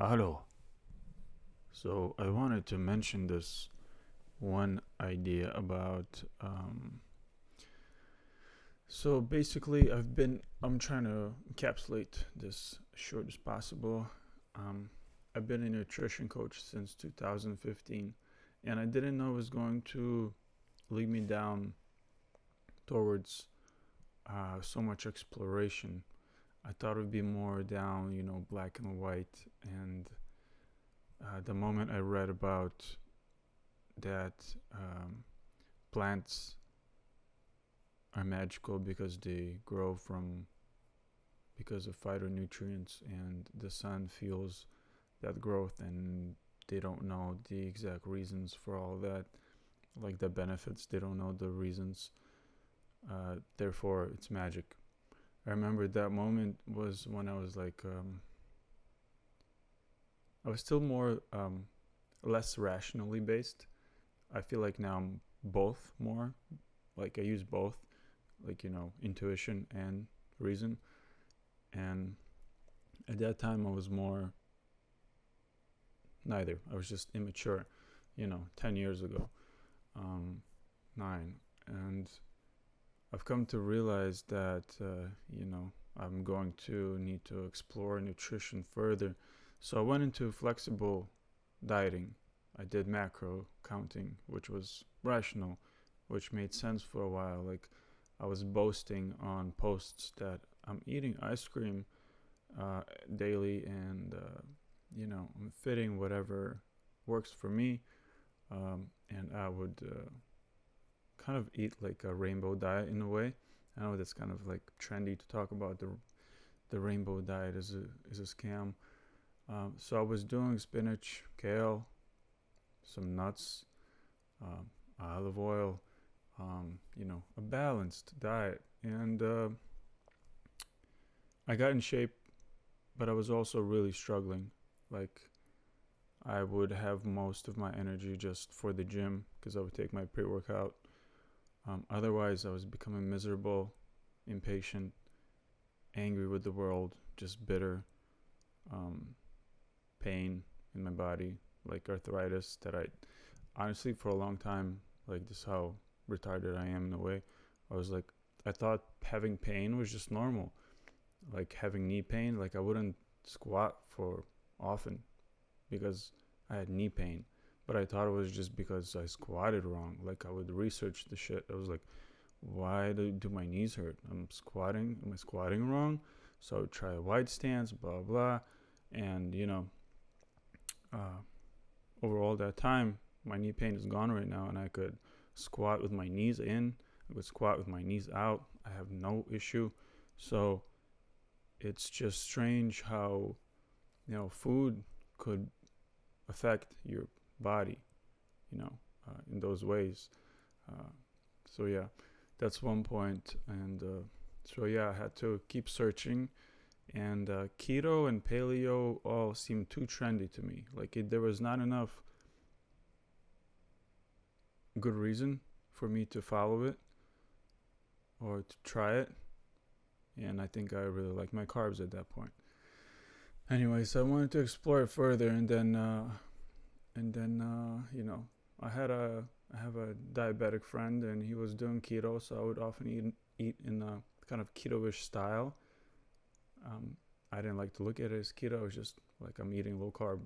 Hello. So I wanted to mention this one idea about. So basically, I'm trying to encapsulate this as short as possible. Um, I've been a nutrition coach since 2015, and I didn't know it was going to lead me down towards so much exploration. I thought it would be more down, black and white. And the moment I read about that plants are magical because they grow because of phytonutrients, and the sun fuels that growth, and they don't know the exact reasons for all that, like the benefits. They don't know the reasons. Therefore, it's magic. I remember that moment was when I was like, I was still more less rationally based. I feel like now I'm both more. Like I use both, like intuition and reason. And at that time I was more neither. I was just immature, 10 years ago, 9. And I've come to realize that I'm going to need to explore nutrition further. So I went into flexible dieting. I did macro counting, which was rational, which made sense for a while. Like I was boasting on posts that I'm eating ice cream daily, and I'm fitting whatever works for me. And I would kind of eat like a rainbow diet in a way. I know that's kind of like trendy to talk about the rainbow diet is a scam. So I was doing spinach, kale, some nuts, olive oil, a balanced diet. And I got in shape, but I was also really struggling. Like I would have most of my energy just for the gym because I would take my pre-workout. Otherwise, I was becoming miserable, impatient, angry with the world, just bitter, pain in my body, like arthritis that I honestly for a long time, like this is how retarded I am in a way. I thought having pain was just normal. Like having knee pain, like I wouldn't squat for often because I had knee pain. But I thought it was just because I squatted wrong. Like I would research the shit. I was like, why do my knees hurt? Am I squatting wrong? So I would try a wide stance, blah blah. And uh, over all that time, my knee pain is gone right now, and I could squat with my knees in. I could squat with my knees out. I have no issue. So it's just strange how food could affect your body, in those ways. So yeah, that's one point. And so yeah, I had to keep searching. And keto and paleo all seemed too trendy to me. Like there was not enough good reason for me to follow it or to try it. And I think I really like my carbs at that point. Anyways, I wanted to explore it further, and then I have a diabetic friend, and he was doing keto, so I would often eat in a kind of keto-ish style. I didn't like to look at it as keto. It was just like I'm eating low carb.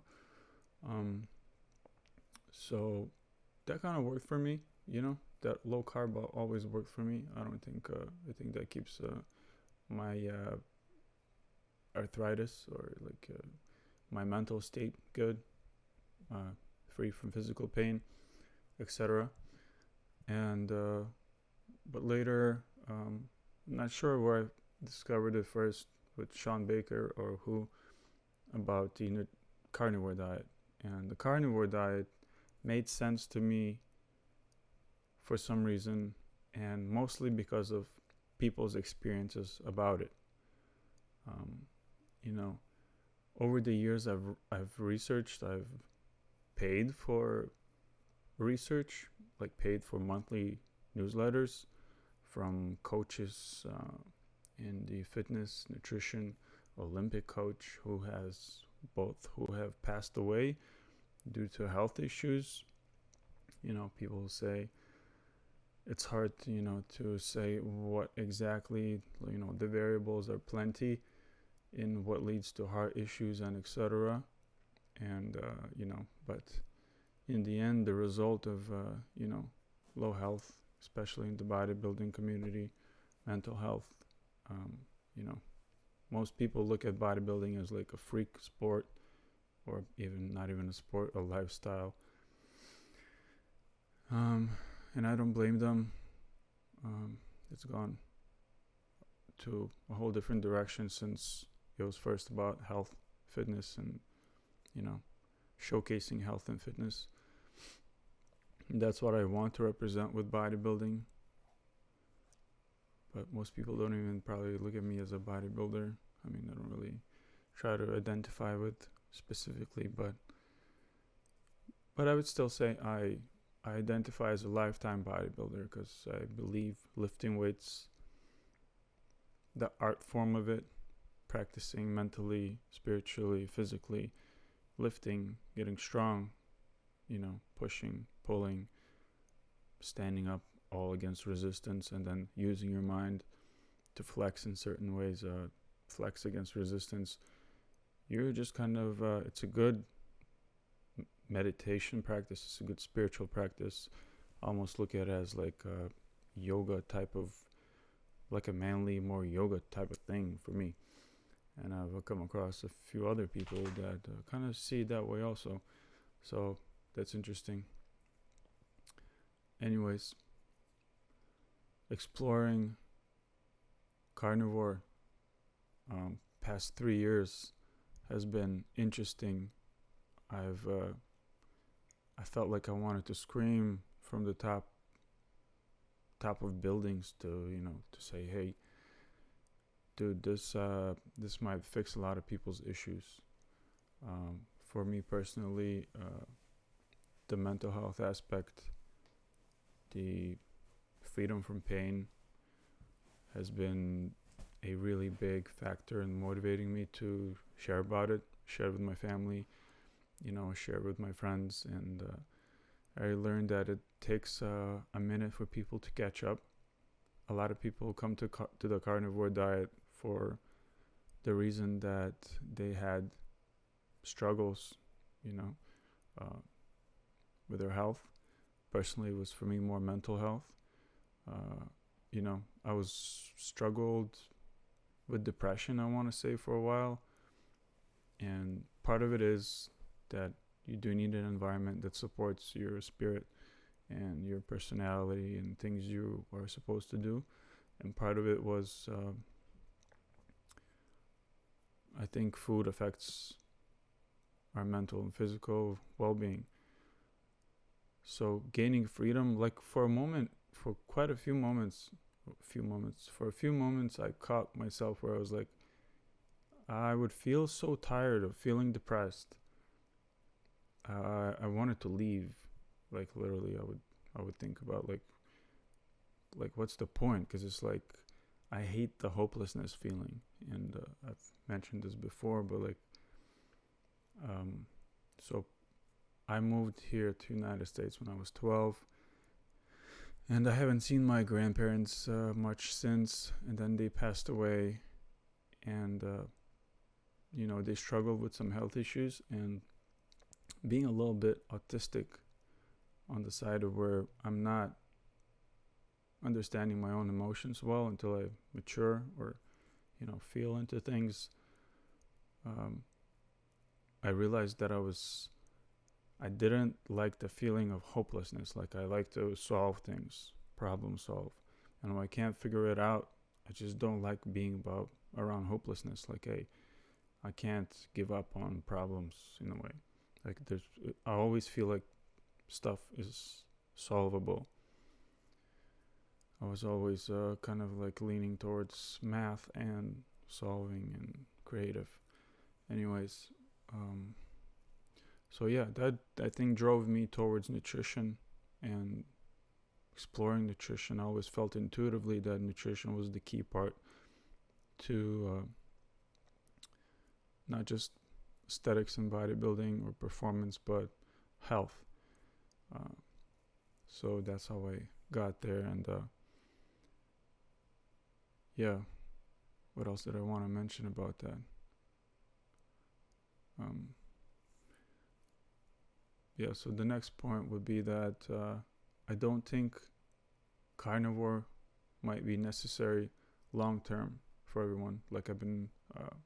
So that kind of worked for me. That low carb always worked for me. I think that keeps my arthritis or like my mental state good, free from physical pain, etc. And but later, I'm not sure where I discovered it first, with Sean Baker or who, about the carnivore diet. And the carnivore diet made sense to me for some reason, and mostly because of people's experiences about it. Over the years, I've researched, I've paid for research, like paid for monthly newsletters from coaches in the fitness, nutrition, Olympic coach who has both who have passed away due to health issues. People say it's hard, to say what exactly, the variables are plenty in what leads to heart issues and etc. And, but in the end, the result of, low health, especially in the bodybuilding community, mental health, most people look at bodybuilding as like a freak sport, or even not even a sport, a lifestyle. And I don't blame them. It's gone to a whole different direction since it was first about health, fitness, and, showcasing health and fitness. And that's what I want to represent with bodybuilding. But most people don't even probably look at me as a bodybuilder. I mean, I don't really try to identify with specifically, but I would still say I identify as a lifetime bodybuilder, because I believe lifting weights, the art form of it, practicing mentally, spiritually, physically, lifting, getting strong, pushing, pulling, standing up, all against resistance, and then using your mind to flex in certain ways, flex against resistance. You're just kind of, it's a good meditation practice, it's a good spiritual practice. I almost look at it as like a yoga type of, like a manly, more yoga type of thing for me. And I've come across a few other people that kind of see it that way also. So that's interesting. Anyways, exploring carnivore past 3 years has been interesting. I felt like I wanted to scream from the top of buildings to say, hey, dude, this might fix a lot of people's issues. For me personally, the mental health aspect, the freedom from pain has been a really big factor in motivating me to share about it, share with my family, share with my friends. And I learned that it takes a minute for people to catch up. A lot of people come to the carnivore diet for the reason that they had struggles, with their health. Personally, it was for me more mental health. I was struggled with depression, I want to say, for a while. And part of it is that you do need an environment that supports your spirit and your personality and things you are supposed to do. And part of it was, I think food affects our mental and physical well-being. So gaining freedom, like for a few moments, I caught myself where I was like, I would feel so tired of feeling depressed. I wanted to leave. Like literally, I would think about like what's the point? Because it's like I hate the hopelessness feeling, and I've mentioned this before, but like, so I moved here to United States when I was 12, and I haven't seen my grandparents much since, and then they passed away, and they struggled with some health issues, and being a little bit autistic on the side of where I'm not understanding my own emotions well until I mature or feel into things. I realized that I didn't like the feeling of hopelessness. Like I like to solve things, problem solve, and when I can't figure it out, I just don't like being around hopelessness. Like I can't give up on problems in a way. Like I always feel like stuff is solvable. I was always kind of like leaning towards math and solving and creative. Anyways, so yeah, that I think drove me towards nutrition and exploring nutrition. I always felt intuitively that nutrition was the key part to not just aesthetics and bodybuilding or performance, but health. So that's how I got there. And yeah, what else did I want to mention about that? Yeah, so the next point would be that I don't think carnivore might be necessary long term for everyone. Like, I've been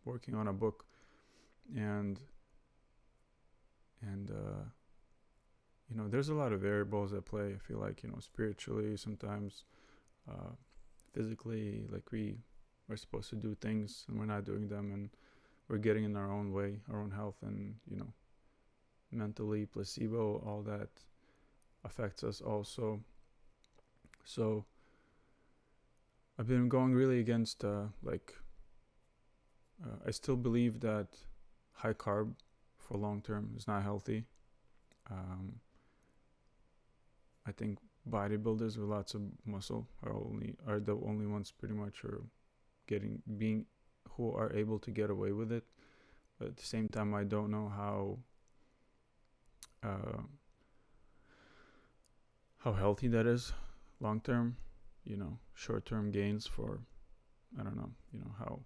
working on a book, and you know, there's a lot of variables at play. I feel like, you know, spiritually, sometimes physically, like we're supposed to do things and we're not doing them, and we're getting in our own way, our own health, and, you know, mentally, placebo, all that affects us also. So I've been going really against I still believe that high carb for long term is not healthy. I think bodybuilders with lots of muscle are the only ones pretty much who are able to get away with it. But at the same time, I don't know how healthy that is long term. You know, short term gains for, I don't know, you know, how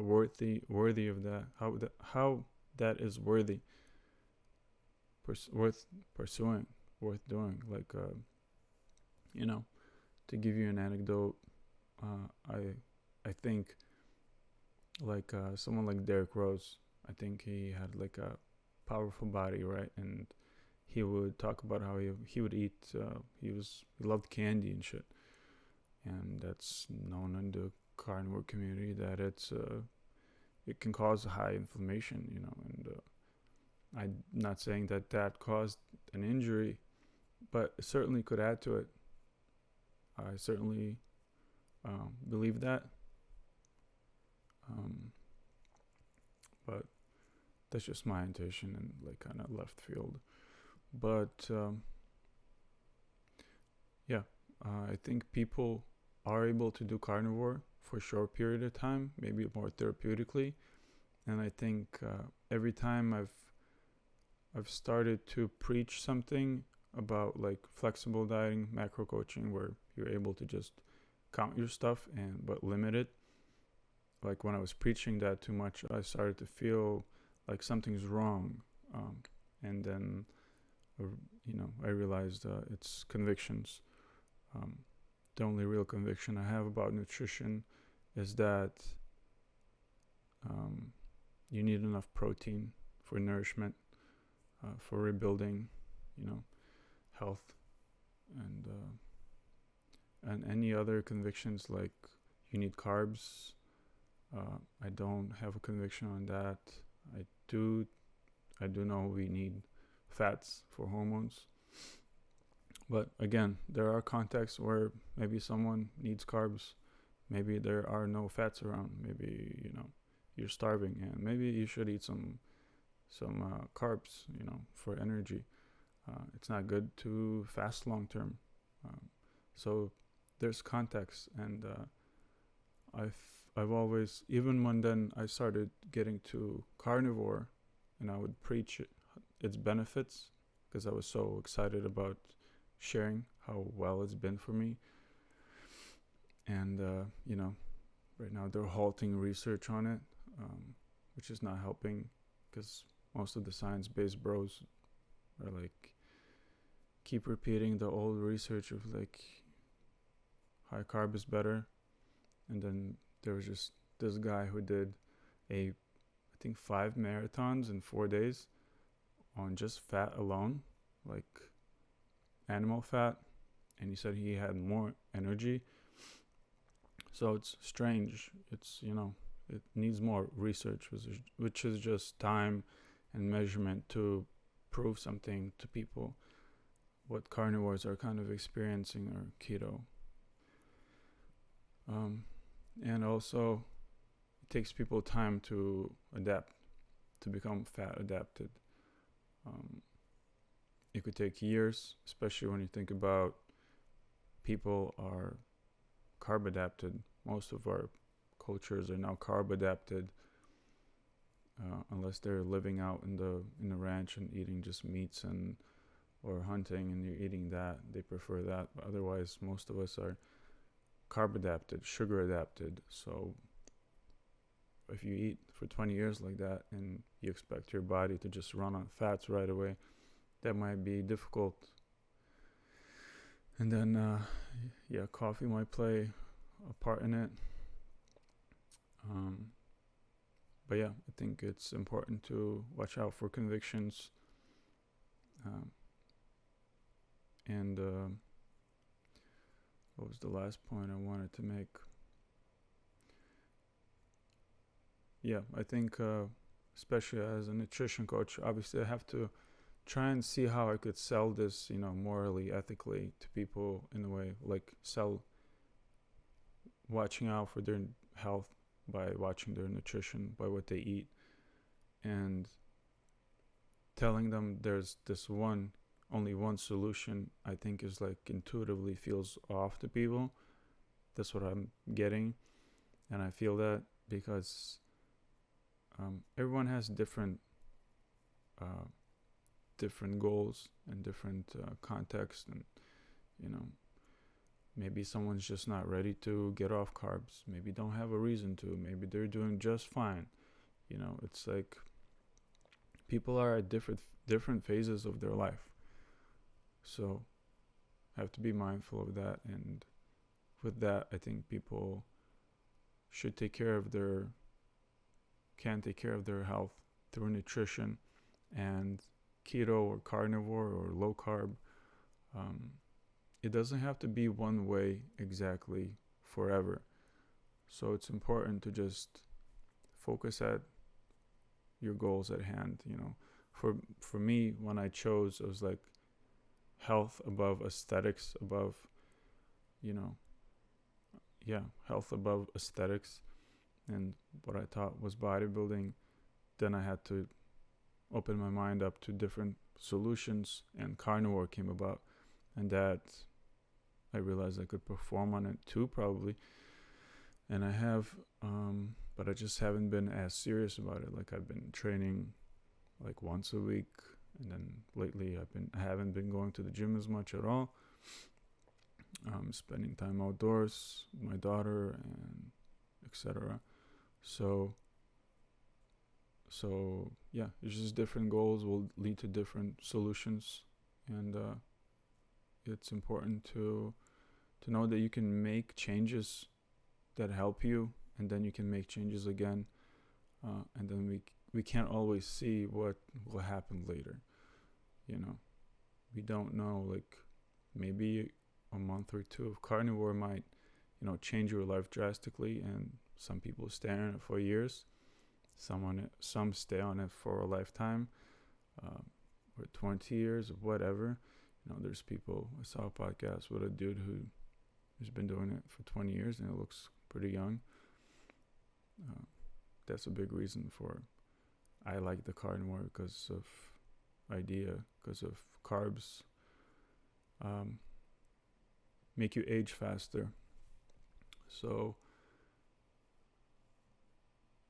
worthy of that, how that is worthy, worth pursuing, worth doing. Like, you know, to give you an anecdote, I think like someone like Derrick Rose, I think he had like a powerful body, right? And he would talk about how he would eat, he loved candy and shit. And that's known in the carnivore community that it can cause high inflammation, you know. And I'm not saying that caused an injury, but it certainly could add to it. I certainly believe that. But that's just my intuition and like kind of left field. But yeah, I think people are able to do carnivore for a short period of time, maybe more therapeutically. And I think every time I've started to preach something about like flexible dieting, macro coaching, where you're able to just count your stuff but limit it. Like, when I was preaching that too much, I started to feel like something's wrong. And then, you know, I realized it's convictions. The only real conviction I have about nutrition is that you need enough protein for nourishment, for rebuilding, you know, health, and any other convictions like you need carbs. I don't have a conviction on that. I do know we need fats for hormones. But again, there are contexts where maybe someone needs carbs. Maybe there are no fats around. Maybe, you know, you're starving, and maybe you should eat some carbs, you know, for energy. It's not good to fast long term. So there's context, and I've always, even when then I started getting to carnivore, and I would preach its benefits because I was so excited about sharing how well it's been for me. And you know, right now they're halting research on it, which is not helping, because most of the science-based bros are like keep repeating the old research of like high carb is better. And then there was just this guy who did I think 5 marathons in 4 days on just fat alone, like animal fat, and he said he had more energy. So it's strange. It's, you know, it needs more research, which is just time and measurement to prove something to people, what carnivores are kind of experiencing, or keto. And also, it takes people time to adapt, to become fat adapted. It could take years, especially when you think about people are carb adapted. Most of our cultures are now carb adapted. unless they're living out in the ranch and eating just meats and or hunting and you're eating that, they prefer that. But otherwise, most of us are carb adapted, sugar adapted. So if you eat for 20 years like that and you expect your body to just run on fats right away, that might be difficult. And then, coffee might play a part in it. But yeah, I think it's important to watch out for convictions. And what was the last point I wanted to make? Yeah, I think especially as a nutrition coach, obviously I have to try and see how I could sell this, morally, ethically to people in a way, like sell watching out for their health by watching their nutrition, by what they eat, and telling them there's only one solution, I think is like intuitively feels off to people. That's what I'm getting. And I feel that because everyone has different goals and different contexts, and maybe someone's just not ready to get off carbs, maybe don't have a reason to, maybe they're doing just fine. It's like people are at different phases of their life, so have to be mindful of that. And with that, I think people should can take care of their health through nutrition, and keto or carnivore or low carb. It doesn't have to be one way exactly forever. So it's important to just focus at your goals at hand. For me, when I chose, it was like health above aesthetics, health above aesthetics. And what I thought was bodybuilding, then I had to open my mind up to different solutions, and carnivore came about, and that I realized I could perform on it too, probably. And I have, but I just haven't been as serious about it. Like I've been training like once a week, and then lately I haven't been going to the gym as much at all. Spending time outdoors with my daughter and etc. So yeah, it's just different goals will lead to different solutions, and it's important to know that you can make changes that help you, and then you can make changes again, and then we can't always see what will happen later. We don't know, like maybe a month or two of carnivore might change your life drastically, and some people stay on it for years, some stay on it for a lifetime, or 20 years or whatever. There's people, I saw a podcast with a dude who's been doing it for 20 years and it looks pretty young. That's a big reason I like the carnivore, because of carbs make you age faster. So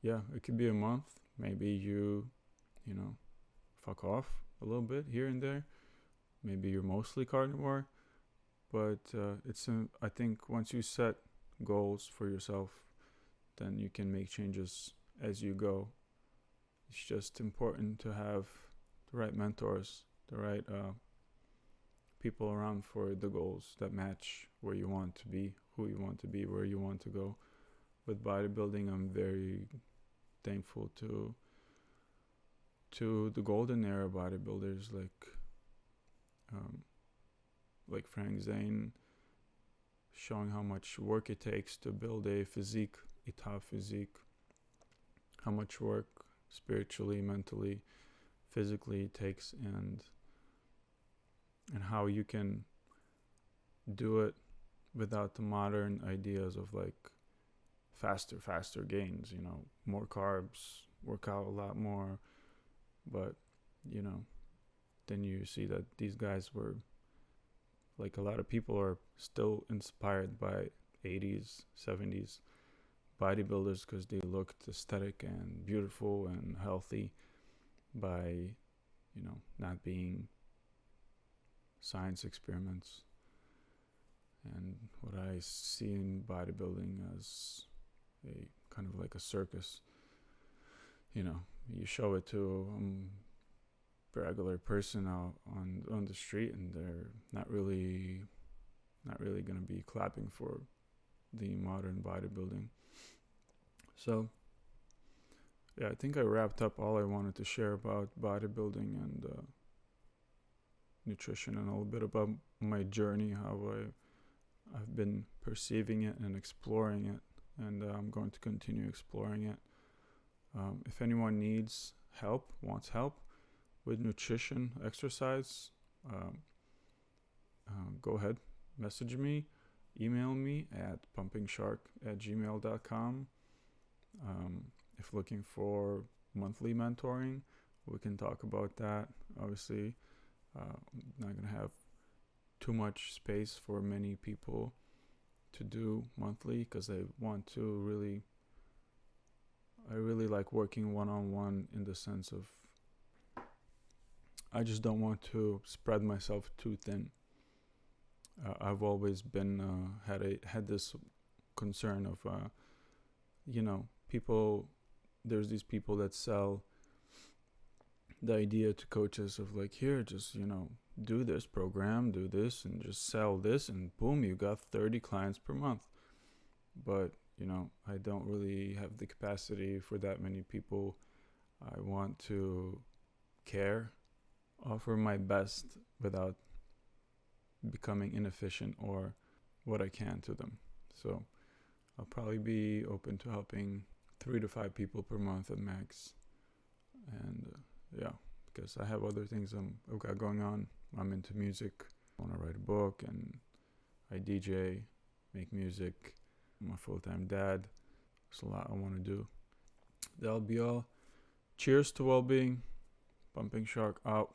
yeah, it could be a month. Maybe you fuck off a little bit here and there. Maybe you're mostly carnivore, but I think once you set goals for yourself, then you can make changes as you go. It's just important to have the right mentors, the right people around for the goals that match where you want to be, who you want to be, where you want to go. With bodybuilding, I'm very thankful to the golden era bodybuilders like Frank Zane, showing how much work it takes to build a top physique, how much work spiritually, mentally, physically it takes, and how you can do it without the modern ideas of like faster gains, more carbs, work out a lot more. But then you see that these guys were, like, a lot of people are still inspired by 80s, 70s bodybuilders because they looked aesthetic and beautiful and healthy by, not being science experiments. And what I see in bodybuilding as a kind of like a circus. You show it to a regular person out on the street, and they're not really going to be clapping for the modern bodybuilding. So yeah, I think I wrapped up all I wanted to share about bodybuilding and nutrition, and a little bit about my journey, how I've been perceiving it and exploring it, and I'm going to continue exploring it. If anyone needs help, wants help with nutrition, exercise, go ahead, message me, email me at PumpingShark@gmail.com. If looking for monthly mentoring, we can talk about that. Obviously, I'm not going to have too much space for many people to do monthly because I really like working one-on-one, in the sense of I just don't want to spread myself too thin. I've always been had this concern of people. There's these people that sell the idea to coaches of like, here, just do this program, do this, and just sell this, and boom, you got 30 clients per month. But I don't really have the capacity for that many people. I want to care, offer my best without becoming inefficient or what I can to them. So I'll probably be open to helping 3 to 5 people per month at max. And because I have other things I've got going on. I'm into music. I want to write a book, and I DJ, make music. I'm a full-time dad. There's a lot I want to do. That'll be all. Cheers to well-being. Pumping Shark out.